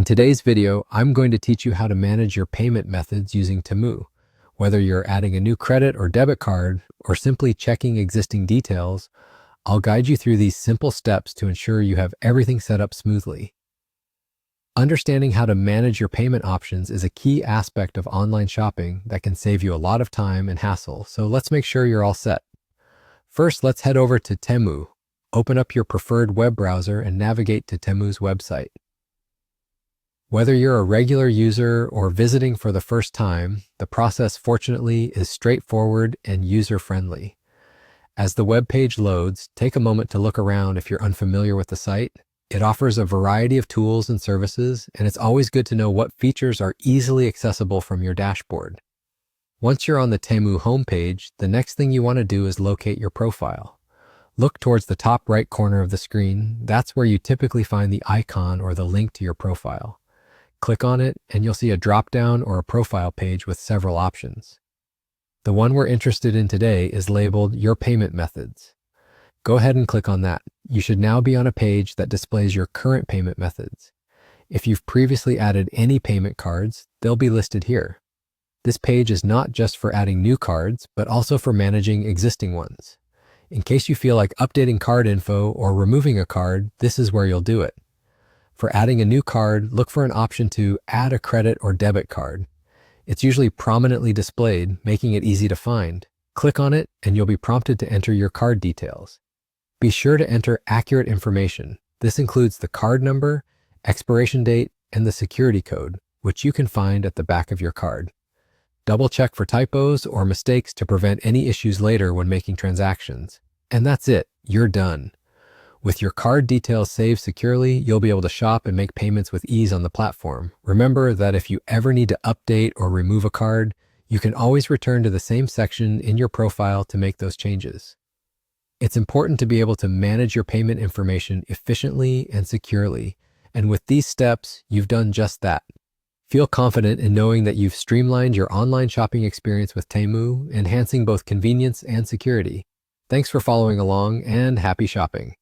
today's video, I'm going to teach you how to manage your payment methods using Temu. Whether you're adding a new credit or debit card or simply checking existing details, I'll guide you through these simple steps to ensure you have everything set up smoothly. Understanding how to manage your payment options is a key aspect of online shopping that can save you a lot of time and hassle, so let's make sure you're all set. First, let's head over to Temu. Open up your preferred web browser and navigate to Temu's website. Whether you're a regular user or visiting for the first time, the process fortunately is straightforward and user-friendly. As the web page loads, take a moment to look around if you're unfamiliar with the site. It offers a variety of tools and services, and it's always good to know what features are easily accessible from your dashboard. Once you're on the Temu homepage, the next thing you want to do is locate your profile. Look towards the top right corner of the screen. That's where you typically find the icon or the link to your profile. Click on it, and you'll see a drop-down or a profile page with several options. The one we're interested in today is labeled Your Payment Methods. Go ahead and click on that. You should now be on a page that displays your current payment methods. If you've previously added any payment cards, they'll be listed here. This page is not just for adding new cards, but also for managing existing ones. In case you feel like updating card info or removing a card, this is where you'll do it. For adding a new card, look for an option to add a credit or debit card. It's usually prominently displayed, making it easy to find. Click on it, and you'll be prompted to enter your card details. Be sure to enter accurate information. This includes the card number, expiration date, and the security code, which you can find at the back of your card. Double check for typos or mistakes to prevent any issues later when making transactions. And that's it, you're done. With your card details saved securely, you'll be able to shop and make payments with ease on the platform. Remember that if you ever need to update or remove a card, you can always return to the same section in your profile to make those changes. It's important to be able to manage your payment information efficiently and securely, and with these steps, you've done just that. Feel confident in knowing that you've streamlined your online shopping experience with Temu, enhancing both convenience and security. Thanks for following along, and happy shopping.